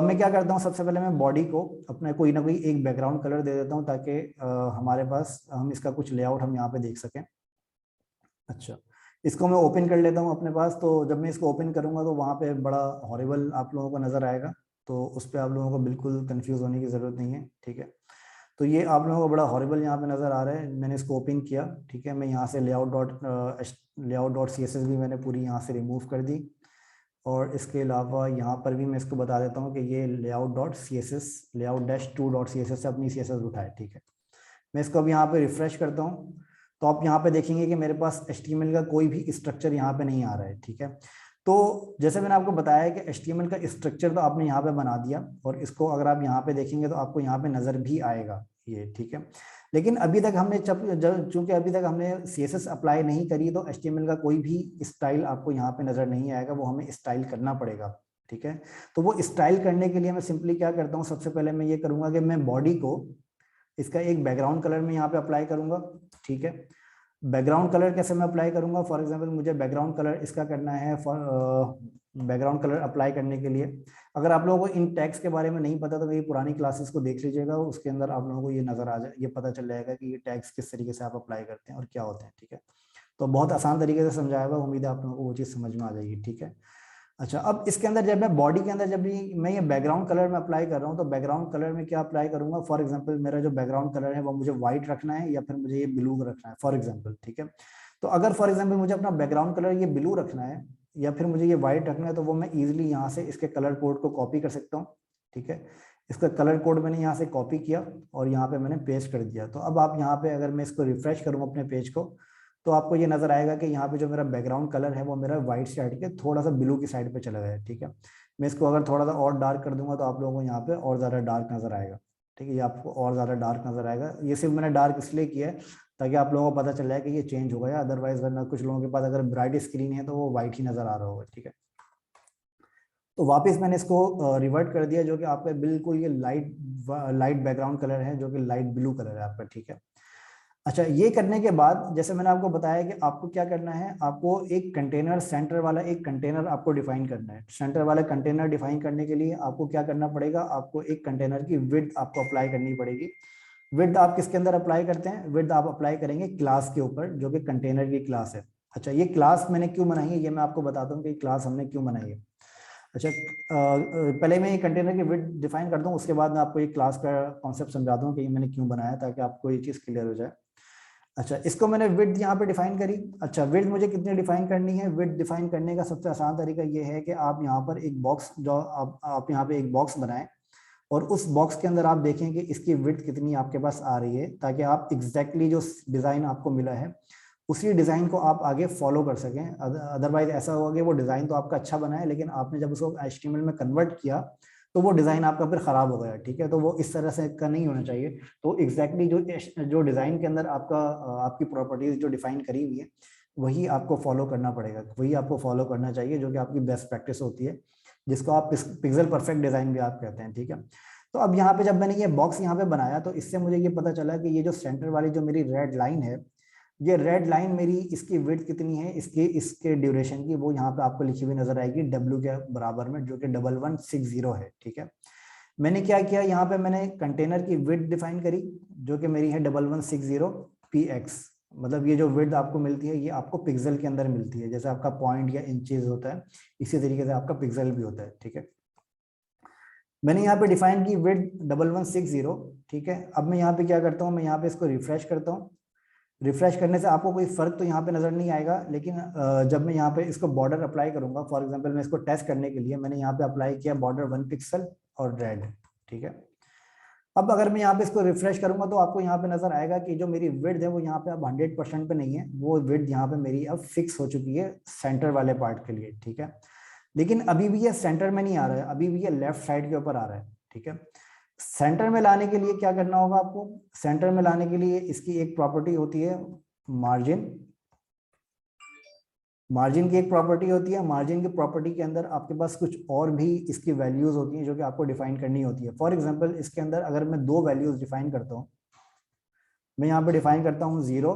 मैं क्या करता हूँ, सबसे पहले मैं बॉडी को अपना कोई ना कोई एक बैकग्राउंड कलर दे देता हूँ ताकि हमारे पास हम इसका कुछ लेआउट हम यहाँ पे देख सकें। अच्छा, इसको मैं ओपन कर लेता हूँ अपने पास। तो जब मैं इसको ओपन करूंगा तो वहाँ पे बड़ा हॉरिबल आप लोगों को नजर आएगा, तो उस पर आप लोगों को बिल्कुल कंफ्यूज होने की जरूरत नहीं है, ठीक है? तो ये आप लोगों को बड़ा हॉरिबल यहाँ पे नजर आ रहा है। मैंने इसको ओपन किया, ठीक है? मैं यहाँ से लेआउट.css भी मैंने पूरी यहाँ से रिमूव कर दी। और इसके अलावा यहाँ पर भी मैं इसको बता देता हूँ कि ये layout.2.css से अपनी CSS उठाए, ठीक है? मैं इसको अब यहाँ पे रिफ्रेश करता हूँ तो आप यहाँ पे देखेंगे कि मेरे पास HTML का कोई भी स्ट्रक्चर यहाँ पे नहीं आ रहा है, ठीक है? तो जैसे मैंने आपको बताया कि HTML का स्ट्रक्चर तो आपने यहाँ पे बना दिया और इसको अगर आप यहाँ पे देखेंगे तो आपको यहाँ पे नजर भी आएगा ये, ठीक है? लेकिन अभी तक हमने चूंकि अभी तक हमने CSS अप्लाई नहीं करी तो HTML का कोई भी स्टाइल आपको यहाँ पे नजर नहीं आएगा, वो हमें स्टाइल करना पड़ेगा, ठीक है? तो वो स्टाइल करने के लिए मैं सिंपली क्या करता हूँ, सबसे पहले मैं ये करूंगा कि मैं बॉडी को इसका एक बैकग्राउंड कलर में यहाँ पे अप्लाई करूंगा, ठीक है? बैकग्राउंड कलर कैसे मैं अप्लाई करूंगा, फॉर एग्जांपल मुझे बैकग्राउंड कलर इसका करना है। बैकग्राउंड कलर अप्लाई करने के लिए अगर आप लोगों को इन टैग्स के बारे में नहीं पता तो मेरी पुरानी क्लासेस को देख लीजिएगा, उसके अंदर आप लोगों को ये नजर आ जाए, ये पता चल जाएगा कि ये टैग्स किस तरीके से आप अप्लाई करते हैं और क्या होते हैं, ठीक है? तो बहुत आसान तरीके से समझाया हुआ, उम्मीद है आप लोगों को वो चीज़ समझ में आ जाएगी, ठीक है? अच्छा, अब इसके अंदर जब मैं बॉडी के अंदर जब भी मैं ये बैकग्राउंड कलर में अप्लाई कर रहा हूँ तो बैकग्राउंड कलर में क्या अप्लाई करूंगा, फॉर एग्जांपल मेरा जो बैकग्राउंड कलर है वो मुझे व्हाइट रखना है या फिर मुझे ये ब्लू रखना है, फॉर एग्जांपल, ठीक है? तो अगर फॉर एग्जांपल मुझे अपना बैकग्राउंड कलर ये ब्लू रखना है या फिर मुझे ये व्हाइट रखना है तो वो मैं इजिली यहाँ से इसके कलर कोड को कॉपी कर सकता हूँ, ठीक है? इसका कलर कोड मैंने यहाँ से कॉपी किया और यहाँ पे मैंने पेस्ट कर दिया। तो अब आप यहाँ पे अगर मैं इसको रिफ्रेश करूँ अपने पेज को, तो आपको ये नजर आएगा कि यहाँ पे जो मेरा बैकग्राउंड कलर है वो मेरा व्हाइट से हट के थोड़ा सा ब्लू की साइड पे चला गया है। ठीक है, मैं इसको अगर थोड़ा सा और डार्क कर दूंगा तो आप लोगों को यहाँ पे और ज्यादा डार्क नजर आएगा। ठीक है, ये आपको और ज्यादा डार्क नजर आएगा। ये सिर्फ मैंने डार्क इसलिए किया है ताकि आप लोगों को पता चल जाए कि ये चेंज हो गया, अदरवाइज वरना कुछ लोगों के पास अगर ब्राइट स्क्रीन है तो वो व्हाइट ही नजर आ रहा होगा। ठीक है, तो वापस मैंने इसको रिवर्ट कर दिया, जो कि आपका बिल्कुल ये लाइट बैकग्राउंड कलर है, जो कि लाइट ब्लू कलर है आपका। ठीक है, अच्छा, ये करने के बाद जैसे मैंने आपको बताया कि आपको क्या करना है, आपको एक कंटेनर, सेंटर वाला एक कंटेनर आपको डिफाइन करना है। सेंटर वाला कंटेनर डिफाइन करने के लिए आपको क्या करना पड़ेगा, आपको एक कंटेनर की विड्थ आपको अप्लाई करनी पड़ेगी। विड्थ आप किसके अंदर अप्लाई करते हैं, विड्थ आप अप्लाई करेंगे क्लास के ऊपर, जो कि कंटेनर की क्लास है। अच्छा, ये क्लास मैंने क्यों बनाई है, ये मैं आपको बताता हूँ कि क्लास हमने क्यों बनाई है। अच्छा, पहले मैं ये कंटेनर की विड्थ डिफाइन करता हूँ, उसके बाद मैं आपको ये क्लास का कॉन्सेप्ट समझाता हूँ कि ये मैंने क्यों बनाया, ताकि आपको ये चीज़ क्लियर हो जाए। अच्छा, इसको मैंने विड्थ यहाँ पे डिफाइन करी। अच्छा, विड्थ मुझे कितनी डिफाइन करनी है, विड्थ डिफाइन करने का सबसे आसान तरीका ये है कि आप यहाँ पर एक बॉक्स, जो आप यहाँ पे एक बॉक्स बनाएं और उस बॉक्स के अंदर आप देखें कि इसकी विड्थ कितनी आपके पास आ रही है, ताकि आप एग्जैक्टली जो डिज़ाइन आपको मिला है उसी डिज़ाइन को आप आगे फॉलो कर सकें। अदरवाइज ऐसा होगा कि वो डिज़ाइन तो आपका अच्छा बना है, लेकिन आपने जब उसको HTML में कन्वर्ट किया तो वो डिज़ाइन आपका फिर ख़राब हो गया। ठीक है, तो वो इस तरह से का नहीं होना चाहिए। तो एग्जैक्टली जो डिज़ाइन के अंदर आपकी प्रॉपर्टीज जो डिफाइन करी हुई है वही आपको फॉलो करना पड़ेगा, वही आपको फॉलो करना चाहिए, जो कि आपकी बेस्ट प्रैक्टिस होती है, जिसको आप पिक्सल परफेक्ट डिज़ाइन भी आप कहते हैं। ठीक है, तो अब यहाँ पे जब मैंने ये बॉक्स यहाँ पे बनाया तो इससे मुझे ये पता चला कि ये जो सेंटर वाली जो मेरी रेड लाइन है, ये रेड लाइन मेरी, इसकी विड्थ कितनी है, इसके ड्यूरेशन की, वो यहाँ पे आपको लिखी हुई नजर आएगी W के बराबर में, जो कि 1160 है। ठीक है, मैंने क्या किया, यहाँ पे मैंने कंटेनर की विड्थ डिफाइन करी, जो कि मेरी है 1160 px। मतलब ये जो विड्थ आपको मिलती है ये आपको पिक्सल के अंदर मिलती है, जैसे आपका पॉइंट या इंचेस होता है इसी तरीके से आपका पिक्सल भी होता है। ठीक है, मैंने यहाँ पे डिफाइन की विड्थ 1160। ठीक है, अब मैं यहाँ पे क्या करता हूँ, मैं यहाँ पे इसको रिफ्रेश करता हूँ। रिफ्रेश करने से आपको कोई फर्क तो यहाँ पे नजर नहीं आएगा, लेकिन जब मैं यहाँ पे इसको बॉर्डर अप्लाई करूंगा, फॉर एग्जांपल मैं इसको टेस्ट करने के लिए मैंने यहाँ पे अप्लाई किया बॉर्डर 1 पिक्सल और रेड। ठीक है, अब अगर मैं यहाँ पे इसको रिफ्रेश करूंगा तो आपको यहाँ पे नजर आएगा कि जो मेरी विड्थ है वो यहाँ पे अब 100% पे नहीं है, वो विड्थ यहाँ पे मेरी अब फिक्स हो चुकी है सेंटर वाले पार्ट के लिए। ठीक है, लेकिन अभी भी ये सेंटर में नहीं आ रहा है, अभी भी ये लेफ्ट साइड के ऊपर आ रहा है। ठीक है, सेंटर में लाने के लिए क्या करना होगा आपको, सेंटर में लाने के लिए इसकी एक प्रॉपर्टी होती है मार्जिन। मार्जिन की एक प्रॉपर्टी होती है, मार्जिन की प्रॉपर्टी के अंदर आपके पास कुछ और भी इसकी वैल्यूज होती हैं जो कि आपको डिफाइन करनी होती है। फॉर एग्जांपल इसके अंदर अगर मैं दो वैल्यूज डिफाइन करता हूँ, मैं यहाँ पे डिफाइन करता हूँ 0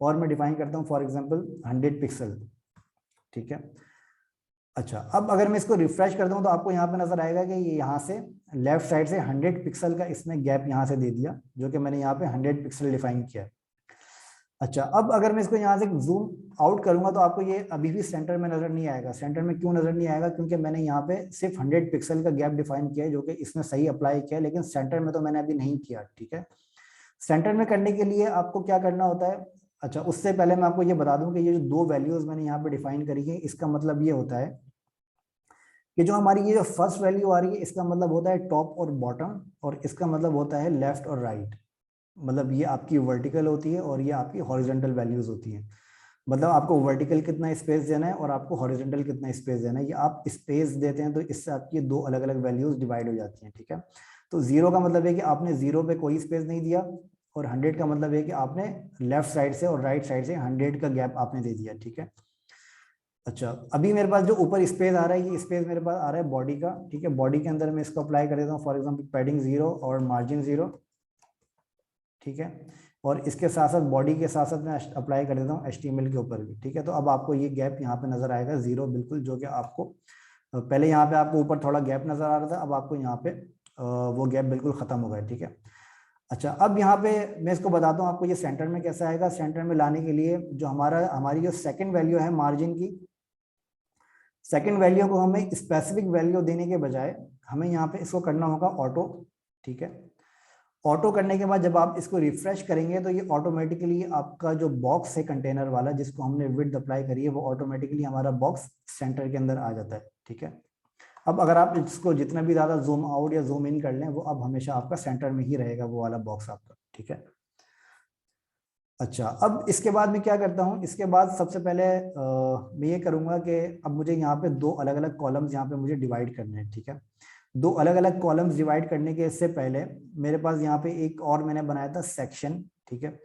और मैं डिफाइन करता हूँ फॉर एग्जांपल 100 पिक्सल। ठीक है, अच्छा, अब अगर मैं इसको रिफ्रेश करता हूं तो आपको यहाँ पे नजर आएगा कि ये यहाँ से लेफ्ट साइड से 100 पिक्सल का इसने गैप यहाँ से दे दिया, जो कि मैंने यहाँ पे 100 पिक्सल डिफाइन किया। अच्छा, अब अगर मैं इसको यहाँ से जूम आउट करूंगा तो आपको ये अभी भी सेंटर में नजर नहीं आएगा। सेंटर में क्यों नजर नहीं आएगा, क्योंकि मैंने यहाँ पे सिर्फ 100 पिक्सल का गैप डिफाइन किया है, जो कि इसने सही अप्लाई किया, लेकिन सेंटर में तो मैंने अभी नहीं किया। ठीक है, सेंटर में करने के लिए आपको क्या करना होता है। अच्छा, उससे पहले मैं आपको ये बता दूं कि ये जो दो वैल्यूज मैंने यहाँ पे डिफाइन करी है, इसका मतलब ये होता है कि जो हमारी ये जो फर्स्ट वैल्यू आ रही है इसका मतलब होता है टॉप और बॉटम, और इसका मतलब होता है लेफ्ट और राइट। मतलब ये आपकी वर्टिकल होती है और ये आपकी हॉरिजॉन्टल वैल्यूज होती हैं। मतलब आपको वर्टिकल कितना स्पेस देना है और आपको हॉरिजॉन्टल कितना स्पेस देना है, ये आप स्पेस देते हैं तो इससे आपकी दो अलग अलग वैल्यूज डिवाइड हो जाती हैं। ठीक है, तो 0 का मतलब है कि आपने 0 पे कोई स्पेस नहीं दिया, और 100 का मतलब है कि आपने लेफ्ट साइड से और राइट साइड से 100 का गैप आपने दे दिया। ठीक है, अच्छा, अभी मेरे पास जो ऊपर स्पेस आ रहा है ये स्पेस मेरे पास आ रहा है बॉडी का। ठीक है, बॉडी के अंदर मैं इसको अप्लाई कर देता हूँ, फॉर एग्जांपल पैडिंग 0 और मार्जिन 0। ठीक है, और इसके साथ साथ बॉडी के साथ साथ मैं अप्लाई कर देता हूँ HTML के ऊपर भी। ठीक है, तो अब आपको ये गैप यहाँ पे नजर आएगा 0 बिल्कुल, जो कि आपको पहले यहाँ पे आपको ऊपर थोड़ा गैप नजर आ रहा था, अब आपको यहाँ पे वो गैप बिल्कुल खत्म हो गया। ठीक है, अच्छा, अब यहाँ पे मैं इसको बताता हूँ आपको ये सेंटर में कैसा आएगा। सेंटर में लाने के लिए जो हमारी जो सेकंड वैल्यू है मार्जिन की, सेकंड वैल्यू को हमें स्पेसिफिक वैल्यू देने के बजाय हमें यहाँ पे इसको करना होगा ऑटो। ठीक है, ऑटो करने के बाद जब आप इसको रिफ्रेश करेंगे तो ये ऑटोमेटिकली आपका जो बॉक्स है कंटेनर वाला जिसको हमने विड्थ अप्लाई करी है, वो ऑटोमेटिकली हमारा बॉक्स सेंटर के अंदर आ जाता है। ठीक है, अब अगर आप इसको जितना भी ज्यादा जूम आउट या जूम इन कर लें, वो अब हमेशा आपका सेंटर में ही रहेगा वो वाला बॉक्स आपका, ठीक है। अच्छा, अब इसके बाद मैं क्या करता हूँ, इसके बाद सबसे पहले मैं ये करूंगा कि अब मुझे यहाँ पे दो अलग अलग कॉलम्स यहाँ पे मुझे डिवाइड करने हैं, ठीक है। दो अलग अलग कॉलम्स डिवाइड करने के इससे पहले मेरे पास यहाँ पे एक और मैंने बनाया था सेक्शन, ठीक है।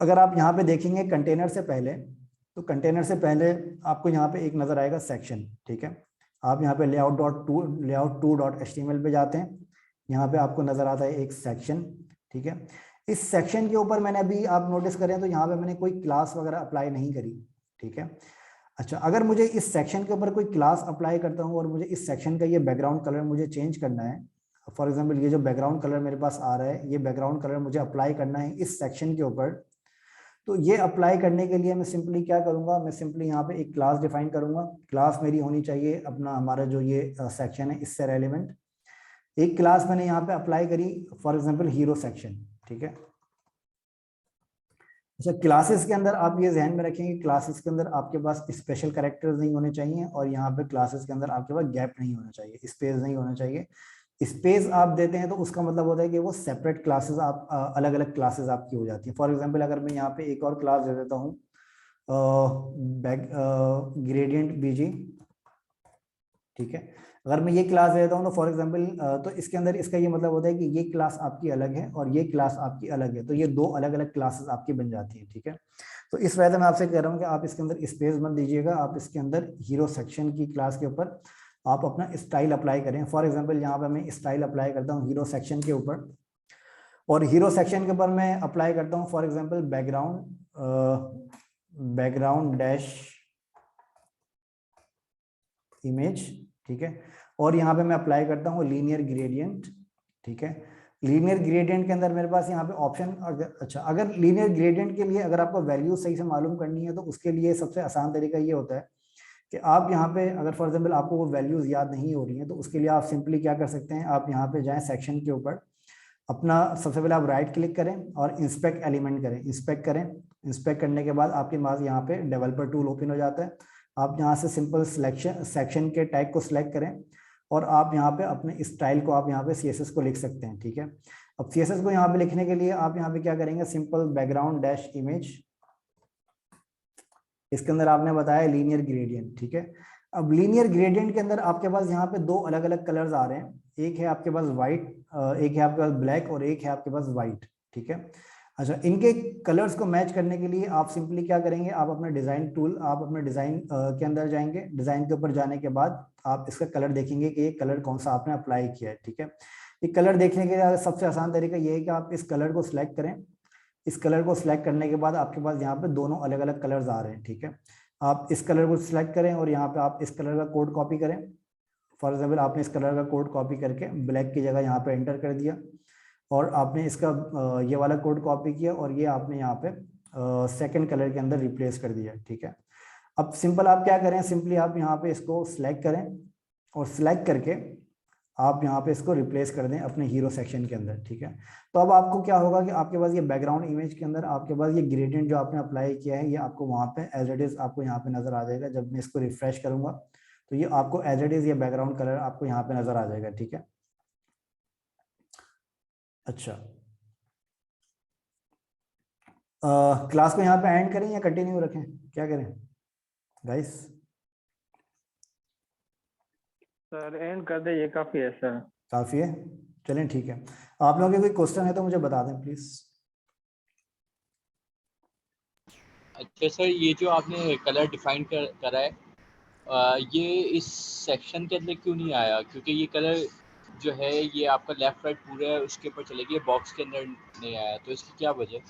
अगर आप यहाँ पे देखेंगे कंटेनर से पहले, तो कंटेनर से पहले आपको यहाँ पे एक नजर आएगा सेक्शन, ठीक है। आप यहाँ पे layout2.html पे जाते हैं, यहाँ पे आपको नजर आता है एक सेक्शन, ठीक है। इस सेक्शन के ऊपर मैंने अभी आप नोटिस करें तो यहाँ पे मैंने कोई क्लास वगैरह अप्लाई नहीं करी, ठीक है। अच्छा, अगर मुझे इस सेक्शन के ऊपर कोई क्लास अप्लाई करता हूँ और मुझे इस सेक्शन का ये बैकग्राउंड कलर मुझे चेंज करना है, फॉर एग्जाम्पल ये जो बैकग्राउंड कलर मेरे पास आ रहा है, ये बैकग्राउंड कलर मुझे अप्लाई करना है इस सेक्शन के ऊपर, तो ये अप्लाई करने के लिए मैं सिंपली क्या करूंगा, मैं सिंपली यहाँ पे एक क्लास डिफाइन करूंगा। क्लास मेरी होनी चाहिए अपना हमारा जो ये सेक्शन है इससे रेलिवेंट। एक क्लास मैंने यहाँ पे अप्लाई करी फॉर एग्जांपल हीरो सेक्शन, ठीक है। अच्छा, क्लासेस के अंदर आप ये ध्यान में रखेंगे, क्लासेस के अंदर आपके पास स्पेशल कैरेक्टर्स नहीं होने चाहिए, और यहाँ पे क्लासेस के अंदर आपके पास गैप नहीं होना चाहिए, स्पेस नहीं होना चाहिए। स्पेस आप देते हैं तो उसका मतलब होता है कि वो सेपरेट क्लासेस आप अलग अलग क्लासेस आपकी हो जाती है। फॉर एग्जांपल अगर मैं यहाँ पे एक और क्लास दे देता हूँ ग्रेडियंट बीजी, ठीक है। अगर मैं ये क्लास दे देता हूँ तो फॉर एग्जांपल तो इसके अंदर इसका ये मतलब होता है कि ये क्लास आपकी अलग है और ये क्लास आपकी अलग है, तो ये दो अलग अलग क्लासेस आपकी बन जाती हैं, ठीक है। तो इस वजह से मैं आपसे कह रहा हूँ कि आप इसके अंदर स्पेस मत दीजिएगा, आप इसके अंदर हीरो सेक्शन की क्लास के ऊपर आप अपना स्टाइल अप्लाई करें। फॉर एग्जांपल यहाँ पे मैं स्टाइल अप्लाई करता हूँ हीरो सेक्शन के ऊपर, और हीरो सेक्शन के ऊपर मैं अप्लाई करता हूँ for example background dash image, ठीक है। और यहाँ पे मैं अप्लाई करता हूँ लीनियर ग्रेडियंट, ठीक है। लीनियर ग्रेडियंट के अंदर मेरे पास यहाँ पे ऑप्शन, अगर लीनियर ग्रेडियंट के लिए अगर आपको वैल्यू सही से मालूम करनी है तो उसके लिए सबसे आसान तरीका ये होता है कि आप यहाँ पे अगर फॉर एग्जांपल आपको वो वैल्यूज याद नहीं हो रही हैं, तो उसके लिए आप सिंपली क्या कर सकते हैं, आप यहाँ पे जाएं सेक्शन के ऊपर, अपना सबसे पहले आप राइट क्लिक करें और इंस्पेक्ट एलिमेंट करें, इंस्पेक्ट करें। इंस्पेक्ट करने के बाद आपके पास यहाँ पे डेवलपर टूल ओपन हो जाता है। आप यहाँ से सिंपल सिलेक्शन सेक्शन के टैग को सिलेक्ट करें और आप यहाँ पे अपने स्टाइल को आप यहाँ पे CSS को लिख सकते हैं, ठीक है। अब CSS को यहाँ पे लिखने के लिए आप यहाँ पे क्या करेंगे, सिंपल बैकग्राउंड डैश इमेज, इसके अंदर आपने बताया लीनियर ग्रेडियंट, ठीक है। अब लीनियर ग्रेडियंट के अंदर आपके पास यहाँ पे दो अलग अलग कलर्स आ रहे हैं, एक है आपके पास व्हाइट, एक है आपके पास ब्लैक और एक है आपके पास व्हाइट, ठीक है। अच्छा, इनके कलर्स को मैच करने के लिए आप सिंपली क्या करेंगे, आप अपना डिजाइन टूल, आप अपने डिजाइन के अंदर जाएंगे, डिजाइन के ऊपर जाने के बाद आप इसका कलर देखेंगे कि ये कलर कौन सा आपने अप्लाई किया है, ठीक है। ये कलर देखने के सबसे आसान तरीका ये है कि आप इस कलर को सिलेक्ट करें। इस कलर को सिलेक्ट करने के बाद आपके पास यहाँ पे दोनों अलग अलग कलर्स आ रहे हैं, ठीक है। आप इस कलर को सिलेक्ट करें और यहाँ पे आप इस कलर का कोड कॉपी करें। फॉर एग्जांपल आपने इस कलर का कोड कॉपी करके ब्लैक की जगह यहाँ पे एंटर कर दिया, और आपने इसका ये वाला कोड कॉपी किया और ये आपने यहाँ पे सेकंड कलर के अंदर रिप्लेस कर दिया, ठीक है। अब सिंपल आप क्या करें, सिंपली आप यहाँ पे इसको सिलेक्ट करें और सिलेक्ट करके आप यहाँ पे इसको रिप्लेस कर दें अपने हीरो सेक्शन के अंदर, ठीक है। तो अब आपको क्या होगा कि आपके पास ये बैकग्राउंड इमेज के अंदर आपके पास ये ग्रेडियंट जो आपने अप्लाई किया है ये आपको वहाँ पे एज इट इज आपको यहाँ पे नजर आ जाएगा। जब मैं इसको रिफ्रेश करूंगा तो ये आपको एज इट इज ये बैकग्राउंड कलर आपको यहाँ पे नजर आ जाएगा, ठीक है। अच्छा, क्लास को यहाँ पे एंड करें या कंटिन्यू रखें, क्या करें गाइस? सर एंड कर दे, ये काफी है सर। काफी है, चलें ठीक है। आप लोगों के कोई क्वेश्चन है तो मुझे बता दें प्लीज। अच्छा सर, ये जो आपने कलर डिफाइन करा है, ये इस सेक्शन के अंदर क्यों नहीं आया? क्योंकि ये कलर जो है ये आपका लेफ्ट राइट पूरा है उसके ऊपर चलेगी, बॉक्स के अंदर नहीं आया, तो इसकी क्या वजह?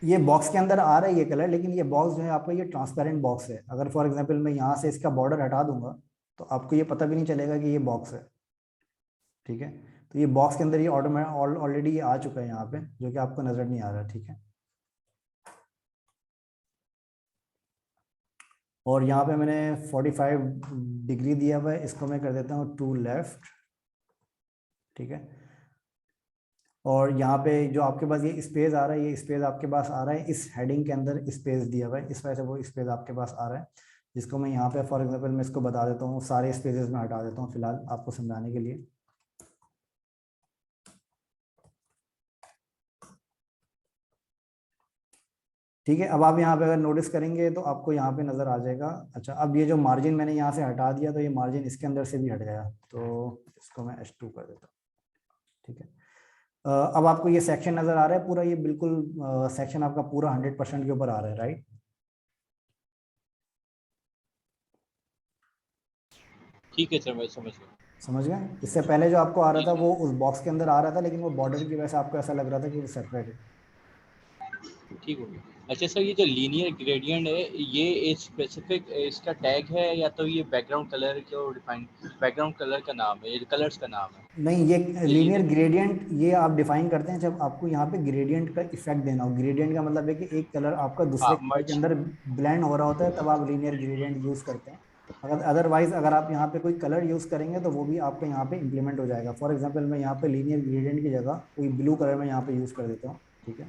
ये बॉक्स के अंदर आ रहा है ये कलर, लेकिन ये बॉक्स जो है आपका ये ट्रांसपेरेंट बॉक्स है। अगर फॉर एग्जांपल मैं यहाँ से इसका बॉर्डर हटा दूंगा तो आपको ये पता भी नहीं चलेगा कि ये बॉक्स है, ठीक है। तो ये बॉक्स के अंदर ये ऑलरेडी ये आ चुका है यहाँ पे, जो कि आपको नजर नहीं आ रहा, ठीक है। और यहाँ पे मैंने 45 डिग्री दिया हुआ है, इसको मैं कर देता हूँ टू लेफ्ट, ठीक है। और यहाँ पे जो आपके पास ये स्पेस आ रहा है, ये स्पेस आपके पास आ रहा है इस हेडिंग के अंदर, स्पेस दिया हुआ है, इस वजह से वो स्पेस आपके पास आ रहा है। जिसको मैं यहाँ पे फॉर एग्जांपल मैं इसको बता देता हूँ, सारे स्पेसेस में हटा देता हूँ फिलहाल आपको समझाने के लिए। ठीक है, अब आप यहाँ पे अगर नोटिस करेंगे तो आपको यहाँ पे नजर आ जाएगा। अच्छा, अब ये जो मार्जिन मैंने यहाँ से हटा दिया तो ये मार्जिन इसके अंदर से भी हट गया, तो इसको मैं H2 कर देता हूँ। ठीक है, अब आपको ये सेक्शन नजर आ रहा है पूरा, ये बिल्कुल सेक्शन आपका पूरा 100% के ऊपर आ रहा है, राइट? ठीक है सर, मैं समझ गया। समझ गए? इससे पहले जो आपको आ रहा जी था जी, वो उस बॉक्स के अंदर आ रहा था, लेकिन वो बॉर्डर की वजह से आपको ऐसा लग रहा था कि वो सेपरेट है। ठीक हो गया। अच्छा सर, ये जो लीनियर ग्रेडियंट है, ये एक स्पेसिफिक इसका टैग है या तो ये बैकग्राउंड कलर को डिफाइन, बैकग्राउंड कलर का नाम है, ये कलर्स का नाम है? नहीं, ये ये लीनियर लीनियर, ग्रेडियंट ये आप डिफाइन करते हैं जब आपको यहाँ पे ग्रेडियंट का इफेक्ट देना हो। ग्रेडियंट का मतलब है कि एक कलर आपका दूसरे हाँ, कलर के मर्ज। अंदर ब्लेंड हो रहा होता है, तब आप लीनियर ग्रेडियंट यूज करते हैं। अगर अदरवाइज अगर आप यहाँ पे कोई कलर यूज करेंगे तो वो भी आपके यहाँ पे इंप्लीमेंट हो जाएगा। फॉर एग्जाम्पल मैं यहाँ पे लीनियर ग्रेडियंट की जगह कोई ब्लू कलर में यहाँ पे यूज कर देता हूँ, ठीक है,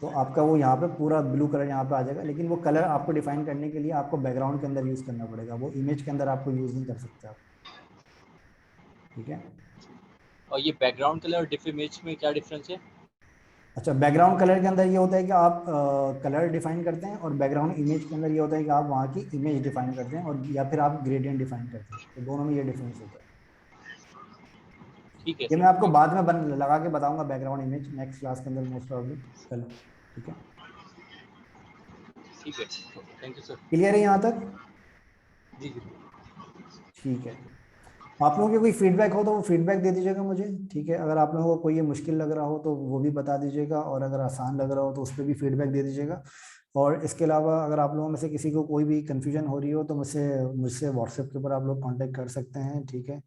तो आपका वो यहाँ पे पूरा ब्लू कलर यहाँ पे आ जाएगा। लेकिन वो कलर आपको डिफाइन करने के लिए आपको बैकग्राउंड के अंदर यूज करना पड़ेगा, वो इमेज के अंदर आपको यूज नहीं कर सकते आप। ठीक है, और ये बैकग्राउंड कलर और डिफ इमेज में क्या डिफरेंस है? अच्छा, बैकग्राउंड कलर के अंदर ये होता है कि आप कलर डिफाइन करते हैं, और बैकग्राउंड इमेज के अंदर ये होता है कि आप वहाँ की इमेज डिफाइन करते हैं, और या फिर आप ग्रेडियंट डिफाइन करते हैं। तो दोनों में ये डिफरेंस होता है। ठीक है ये सर, मैं आपको ठीक बाद है। में लगा के बताऊंगा बैकग्राउंड इमेज नेक्स्ट क्लास के अंदर मोस्ट प्रॉब्ली कल। ठीक है, ठीक है, थैंक यू सर। क्लियर है यहाँ तक? जी जी। ठीक है, आप लोगों के कोई फीडबैक हो तो वो फीडबैक दे दीजिएगा मुझे। ठीक है, अगर आप लोगों को कोई ये मुश्किल लग रहा हो तो वो भी बता दीजिएगा, और अगर आसान लग रहा हो तो उस पर भी फीडबैक दे दीजिएगा। और इसके अलावा अगर आप लोगों में से किसी को कोई भी कन्फ्यूजन हो रही हो तो मुझसे मुझसे व्हाट्सएप के ऊपर आप लोग कांटेक्ट कर सकते हैं। ठीक है,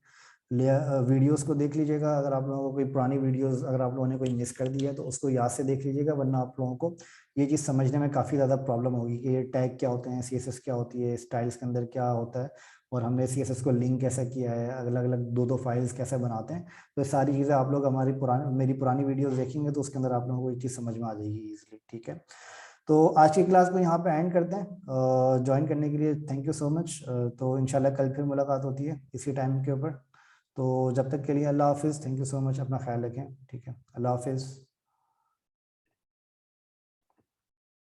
वीडियोस को देख लीजिएगा, अगर आप लोगों को कोई पुरानी वीडियोस अगर आप लोगों ने कोई मिस कर दी है तो उसको याद से देख लीजिएगा, वरना आप लोगों को ये चीज़ समझने में काफ़ी ज़्यादा प्रॉब्लम होगी कि ये टैग क्या होते हैं, सीएसएस क्या होती है, स्टाइल्स के अंदर क्या होता है, और हमने सीएसएस को लिंक कैसे किया है, अलग अलग दो दो फाइल्स कैसे बनाते हैं। तो ये सारी चीज़ें आप लोग हमारी मेरी पुरानी वीडियोस देखेंगे तो उसके अंदर आप लोगों को ये चीज़ समझ में आ जाएगी ईजिली। ठीक है, तो आज की क्लास को यहाँ पे एंड करते हैं। ज्वाइन करने के लिए थैंक यू सो मच। तो इंशाल्लाह कल फिर मुलाकात होती है इसी टाइम के ऊपर। तो जब तक के लिए अल्लाह हाफिज़, थैंक यू सो मच, अपना ख्याल रखें। ठीक है, अल्लाह हाफिज़।